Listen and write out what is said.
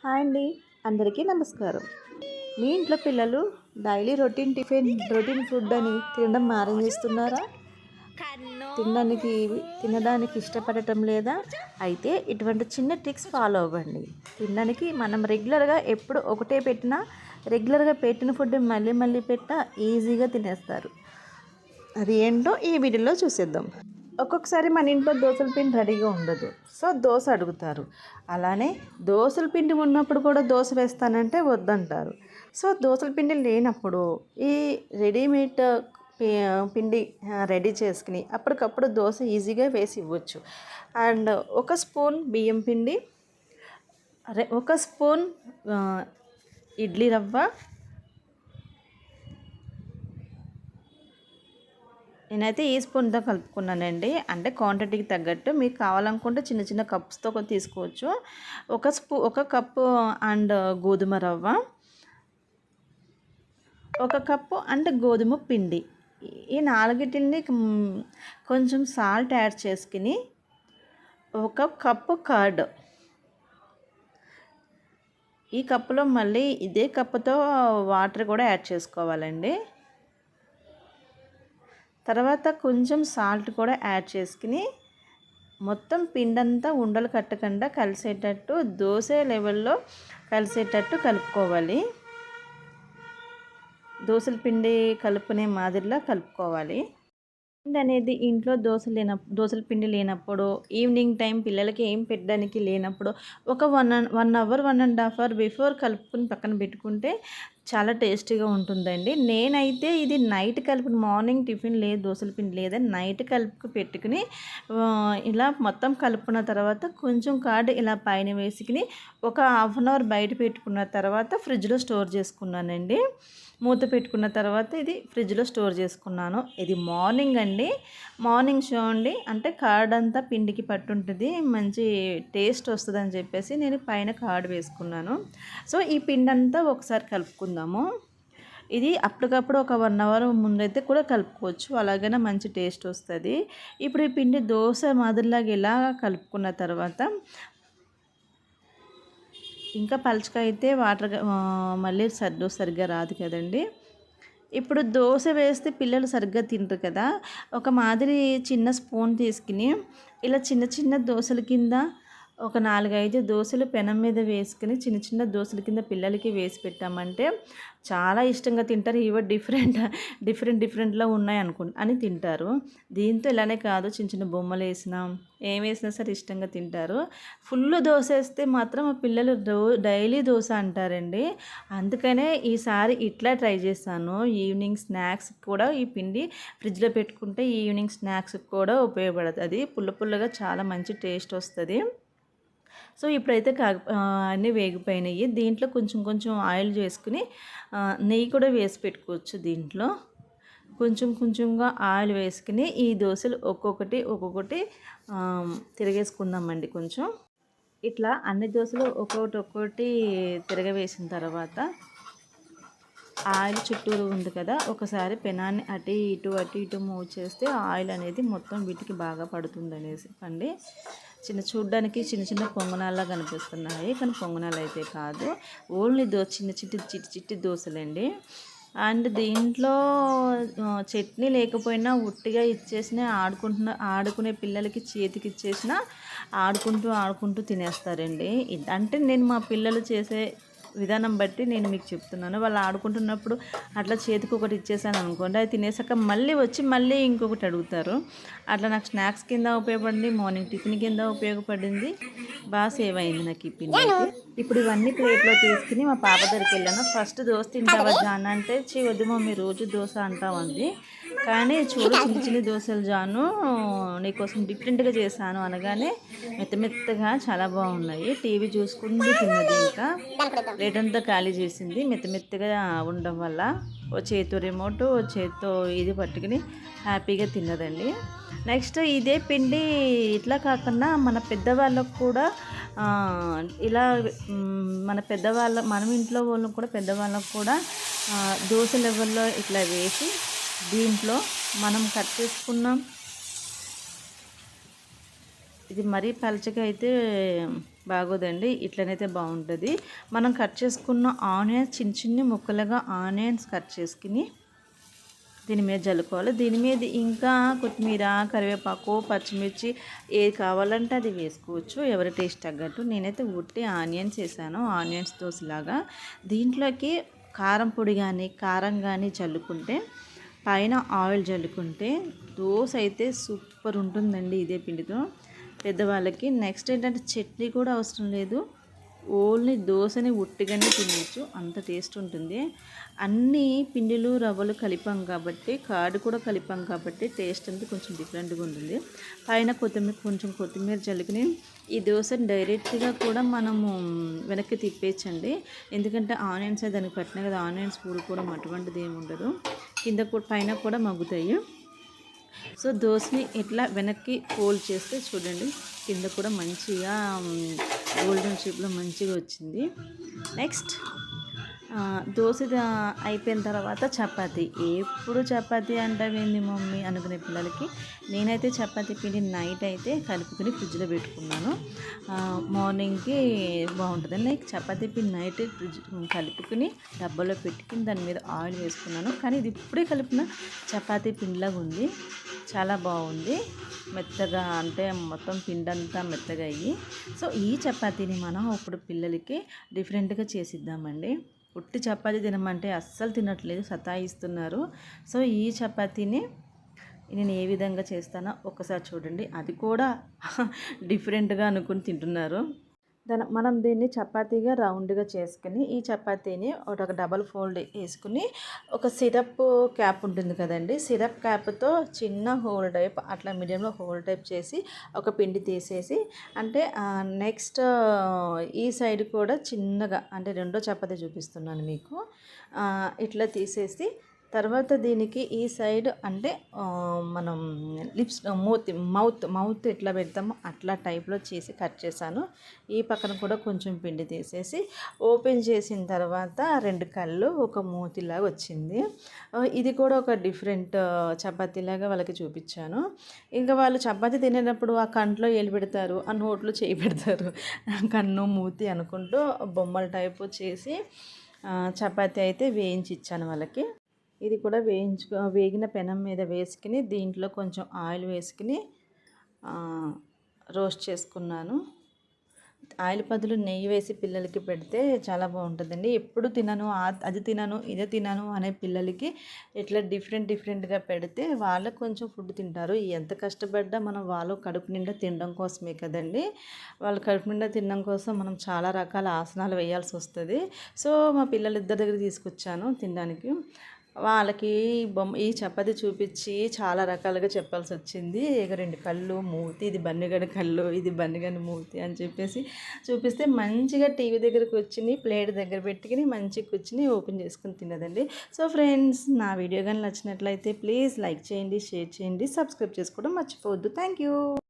Hi అండి, అందరికీ నమస్కారం. మీ ఇంట్లో పిల్లలు డైలీ రొటీన్ ఫుడ్ అని తినడం మానేస్తున్నారా? తినడానికి ఇష్టపడటం లేదా? అయితే ఇటువంటి చిన్న ట్రిక్స్ ఫాలో అవ్వండి. తినడానికి మనం రెగ్యులర్గా ఎప్పుడు ఒకటే పెట్టినా, రెగ్యులర్గా పెట్టిన ఫుడ్ మళ్ళీ మళ్ళీ పెట్టినా ఈజీగా తినేస్తారు. అది ఏంటో ఈ వీడియోలో చూసేద్దాం. ఒక్కొక్కసారి మన ఇంట్లో దోసల పిండి రెడీగా ఉండదు, సో దోశ అడుగుతారు. అలానే దోసల పిండి ఉన్నప్పుడు కూడా దోశ వేస్తానంటే వద్దంటారు. సో దోసల పిండి లేనప్పుడు ఈ రెడీమేడ్ పిండి రెడీ చేసుకుని అప్పటికప్పుడు దోశ ఈజీగా వేసి ఇవ్వచ్చు. అండ్ ఒక స్పూన్ బియ్యం పిండి, ఒక స్పూన్ ఇడ్లీ రవ్వ, నేనైతే ఈ స్పూన్తో కలుపుకున్నానండి. అంటే క్వాంటిటీకి తగ్గట్టు మీకు కావాలనుకుంటే చిన్న చిన్న కప్స్తో తీసుకోవచ్చు. ఒక కప్పు అండ్ గోధుమ రవ్వ, ఒక కప్పు అండ్ గోధుమ పిండి, ఈ నాలుగిటిని కొంచెం సాల్ట్ యాడ్ చేసుకుని ఒక కప్పు కర్డ్, ఈ కప్పులో మళ్ళీ ఇదే కప్పుతో వాటర్ కూడా యాడ్ చేసుకోవాలండి. తర్వాత కొంచెం సాల్ట్ కూడా యాడ్ చేసుకుని మొత్తం పిండంతా ఉండలు కట్టకుండా కలిసేటట్టు దోశ లెవెల్లో కలిసేటట్టు కలుపుకోవాలి. దోశల పిండి కలుపుకునే మాదిరిలా కలుపుకోవాలి. పిండి అనేది ఇంట్లో దోశల పిండి లేనప్పుడు, ఈవినింగ్ టైం పిల్లలకి ఏం పెట్టడానికి లేనప్పుడు ఒక 1.5 అవర్ బిఫోర్ కలుపుకుని పక్కన పెట్టుకుంటే చాలా టేస్టీగా ఉంటుందండి. నేనైతే ఇది నైట్ కలిపిన, మార్నింగ్ టిఫిన్ లేదు, దోశల పిండి లేదని నైట్ పెట్టుకుని ఇలా మొత్తం కలుపుకున్న తర్వాత కొంచెం కర్డ్ ఇలా పైన వేసుకుని ఒక హాఫ్ అన్ అవర్ బయట పెట్టుకున్న తర్వాత ఫ్రిడ్జ్లో స్టోర్ చేసుకున్నానండి. మూత పెట్టుకున్న తర్వాత ఇది ఫ్రిడ్జ్లో స్టోర్ చేసుకున్నాను. ఇది మార్నింగ్ అండి. మార్నింగ్ చూడండి, అంటే కర్డ్ అంతా పిండికి పట్టుంటుంది, మంచి టేస్ట్ వస్తుందని చెప్పేసి నేను పైన కర్డ్ వేసుకున్నాను. సో ఈ పిండి అంతా ఒకసారి కలుపుకుందాము. ఇది అప్పటికప్పుడు ఒక 1 అవర్ ముందైతే కూడా కలుపుకోవచ్చు, అలాగైనా మంచి టేస్ట్ వస్తుంది. ఇప్పుడు ఈ పిండి దోశ మాదిరిలాగా ఇలా కలుపుకున్న తర్వాత ఇంకా పలుచగా అయితే మళ్ళీ సరిగ్గా రాదు కదండి. ఇప్పుడు దోశ వేస్తే పిల్లలు సరిగ్గా తినరు కదా. ఒక మాదిరి చిన్న స్పూన్ తీసుకుని ఇలా చిన్న చిన్న దోశల కింద ఒక 4-5 దోశలు పెనం మీద వేసుకుని చిన్న చిన్న దోశల కింద పిల్లలకి వేసి పెట్టామంటే చాలా ఇష్టంగా తింటారు. ఇవి డిఫరెంట్లో ఉన్నాయి అని తింటారు. దీంతో ఇలానే కాదు, చిన్న చిన్న బొమ్మలు వేసినా ఏం వేసినా సరే ఇష్టంగా తింటారు. ఫుల్ దోశ వేస్తే మాత్రం మా పిల్లలు డైలీ దోశ అంటారండి. అందుకనే ఈసారి ఇట్లా ట్రై చేశాను. ఈవినింగ్ స్నాక్స్ కూడా ఈ పిండి ఫ్రిడ్జ్లో పెట్టుకుంటే ఈవినింగ్ స్నాక్స్కి కూడా ఉపయోగపడుతుంది. పుల్లగా చాలా మంచి టేస్ట్ వస్తుంది. సో ఇప్పుడైతే అన్నీ వేగిపోయినాయి. దీంట్లో కొంచెం ఆయిల్ చేసుకుని నెయ్యి కూడా వేసి పెట్టుకోవచ్చు. దీంట్లో కొంచెంగా ఆయిల్ వేసుకుని ఈ దోశలు ఒక్కొక్కటి తిరగేసుకుందామండి. కొంచెం ఇట్లా అన్ని దోశలు ఒక్కొక్కటి తిరగవేసిన తర్వాత ఆయిల్ చుట్టూరు ఉంది కదా, ఒకసారి పెనాన్ని అటు ఇటు మూవ్ చేస్తే ఆయిల్ అనేది మొత్తం వీటికి బాగా పడుతుంది అనేసి అండి. చూడ్డానికి చిన్న పొంగనాల్లా కనిపిస్తున్నాయి, కానీ పొంగనాలు అయితే కాదు, ఓన్లీ చిట్టి దోశలండి. అండ్ దీంట్లో చట్నీ లేకపోయినా ఉట్టిగా ఇచ్చేసినా ఆడుకునే పిల్లలకి చేతికి ఇచ్చేసినా ఆడుకుంటూ తినేస్తారండి. అంటే నేను మా పిల్లలు చేసే విధానం బట్టి నేను మీకు చెప్తున్నాను. వాళ్ళు ఆడుకుంటున్నప్పుడు అట్లా చేతికి ఒకటి ఇచ్చేసాను అనుకోండి, అది తినేసాక మళ్ళీ ఇంకొకటి అడుగుతారు. అట్లా నాకు స్నాక్స్ కింద ఉపయోగపడింది, మార్నింగ్ టిఫిన్ కింద ఉపయోగపడింది, బాగా సేవ్ అయింది నాకు ఈ పిండి అయితే. ఇప్పుడు ఇవన్నీ ప్లేట్లో తీసుకుని మా పాప దగ్గరికి వెళ్ళాను. ఫస్ట్ దోశ తింటావా జాన్ అంటే, వద్దు మమ్మీ రోజు దోశ అంటామంది. కానీ చూడు చిన్న దోశలు జాను, నీకోసం డిఫరెంట్గా చేశాను అనగానే మెత్తగా చాలా బాగున్నాయి. టీవీ చూసుకుంటూ తిన్నది. ఇంకా ప్లేట్ అంతా ఖాళీ చేసింది మెత్తగా ఉండడం వల్ల. ఓ చేతితో రిమోట్, ఓ చేతితో ఇది పట్టుకుని హ్యాపీగా తిన్నదండి. నెక్స్ట్ ఇదే పిండి ఇట్లా కాకుండా మన పెద్దవాళ్ళకు కూడా ఇలా మనం ఇంట్లో వాళ్ళకు కూడా పెద్దవాళ్ళకు కూడా దోశ లెవెల్లో ఇట్లా వేసి దీంట్లో మనం కట్ చేసుకున్నాం. ఇది మరీ పలచగా అయితే బాగోదండి. ఇట్లనైతే బాగుంటుంది. మనం కట్ చేసుకున్న ఆనియన్స్ చిన్న చిన్న ముక్కలుగా ఆనియన్స్ కట్ చేసుకుని దీని మీద జల్లుకోవాలి. దీని మీద ఇంకా కొత్తిమీర, కరివేపాకు, పచ్చిమిర్చి ఏది కావాలంటే అది వేసుకోవచ్చు, ఎవరి టేస్ట్ తగ్గట్టు. నేనైతే ఉట్టి ఆనియన్స్ వేసాను, ఆనియన్స్ దోశలాగా. దీంట్లోకి కారం పొడి కానీ కారం కానీ చల్లుకుంటే, పైన ఆయిల్ చల్లుకుంటే దోశ అయితే సూపర్ ఉంటుందండి ఇదే పిండితో పెద్దవాళ్ళకి. నెక్స్ట్ ఏంటంటే చట్నీ కూడా అవసరం లేదు, ఓన్లీ దోశని ఉట్టిగానే తినవచ్చు, అంత టేస్ట్ ఉంటుంది. అన్నీ పిండిలు రవ్వలు కలిపాం కాబట్టి, కార్డు కూడా కలిపాం కాబట్టి టేస్ట్ అనేది కొంచెం డిఫరెంట్గా ఉంటుంది. పైన కొంచెం కొత్తిమీర చల్లుకుని ఈ దోశని డైరెక్ట్గా కూడా మనము వెనక్కి తిప్పేయచ్చండి. ఎందుకంటే ఆనియన్స్ దానికి పట్టినాయి కదా, ఆనియన్స్ కూడా అటువంటిది ఏమి ఉండదు, కింద కూడా పైన కూడా మగ్గుతాయి. సో దోశని ఇట్లా వెనక్కి ఫోల్డ్ చేస్తే చూడండి, కింద కూడా మంచిగా గోల్డెన్ షేప్లో మంచిగా వచ్చింది. నెక్స్ట్ దోశ అయిపోయిన తర్వాత చపాతీ. ఎప్పుడు చపాతీ అంటావేంది మమ్మీ అనుకునే పిల్లలకి నేనైతే చపాతీ పిండి నైట్ అయితే కలుపుకొని ఫ్రిడ్జ్లో పెట్టుకున్నాను, మార్నింగ్కి బాగుంటుంది. లైక్ చపాతీ పిండి నైట్ ఫ్రిడ్జ్ కలుపుకుని డబ్బాలో పెట్టుకుని దాని మీద ఆయిల్ వేసుకున్నాను. కానీ ఇది ఇప్పుడే కలిపిన చపాతీ పిండిలాగా ఉంది, చాలా బాగుంది, మెత్తగా, అంటే మొత్తం పిండి అంతా మెత్తగా అయ్యి. సో ఈ చపాతీని మనం ఇప్పుడు పిల్లలకి డిఫరెంట్గా చేసిద్దామండి. ఉట్టి చపాతీ తినమంటే అస్సలు తినట్లేదు, సతాయిస్తున్నారు. సో ఈ చపాతీని నేను ఏ విధంగా చేస్తానో ఒకసారి చూడండి, అది కూడా డిఫరెంట్గా అనుకుని తింటున్నారు. మనం దీన్ని చపాతీగా రౌండ్గా చేసుకుని ఈ చపాతీని ఒక డబల్ ఫోల్డ్ వేసుకుని ఒక సిరప్ క్యాప్ ఉంటుంది కదండి, సిరప్ క్యాప్తో చిన్న హోల్ టైప్ అట్లా మీడియంలో హోల్ టైప్ చేసి ఒక పిండి తీసేసి, అంటే నెక్స్ట్ ఈ సైడ్ కూడా చిన్నగా, అంటే రెండో చపాతీ చూపిస్తున్నాను మీకు, ఇట్లా తీసేసి తర్వాత దీనికి ఈ సైడ్ అంటే మనం లిప్స్ మౌత్ ఎట్లా పెడతామో అట్లా టైప్లో చేసి కట్ చేశాను. ఈ పక్కన కూడా కొంచెం పిండి తీసేసి ఓపెన్ చేసిన తర్వాత 2 కళ్ళు ఒక మూతిలాగా వచ్చింది. ఇది కూడా ఒక డిఫరెంట్ చపాతీలాగా వాళ్ళకి చూపించాను. ఇంకా వాళ్ళు చపాతీ తినేటప్పుడు ఆ కంట్లో ఏలు పెడతారు, ఆ నోట్లో చేయి పెడతారు, కన్ను మూతి అనుకుంటూ బొమ్మల టైపు చేసి చపాతీ అయితే వేయించి ఇచ్చాను వాళ్ళకి. ఇది కూడా వేగిన పెనం మీద వేసుకుని దీంట్లో కొంచెం ఆయిల్ వేసుకుని రోస్ట్ చేసుకున్నాను. ఆయిల్ బదులు నెయ్యి వేసి పిల్లలకి పెడితే చాలా బాగుంటుందండి. ఎప్పుడు తినను, అది తినను, ఇదే తినను అనే పిల్లలకి ఇట్లా డిఫరెంట్గా పెడితే వాళ్ళకు కొంచెం ఫుడ్ తింటారు. ఎంత కష్టపడ్డా మనం వాళ్ళు కడుపు నిండా తినడం కోసమే కదండి. వాళ్ళు కడుపు నిండా తినడం కోసం మనం చాలా రకాల ఆసనాలు వేయాల్సి వస్తుంది. సో మా పిల్లలిద్దరి దగ్గర తీసుకొచ్చాను తినడానికి. వాళ్ళకి ఈ చపాతీ చూపించి చాలా రకాలుగా చెప్పాల్సి వచ్చింది. ఇక 2 కళ్ళు మూతి, ఇది బన్నెగని కళ్ళు, ఇది బన్నెగని మూతి అని చెప్పేసి చూపిస్తే మంచిగా టీవీ దగ్గర కూర్చుని ప్లేట్ దగ్గర పెట్టుకుని మంచిగా కూర్చుని ఓపెన్ చేసుకుని తిన్నదండి. సో ఫ్రెండ్స్, నా వీడియో కానీ నచ్చినట్లయితే ప్లీజ్ లైక్ చేయండి, షేర్ చేయండి, సబ్స్క్రైబ్ చేసుకోవడం మర్చిపోవద్దు. Thank you.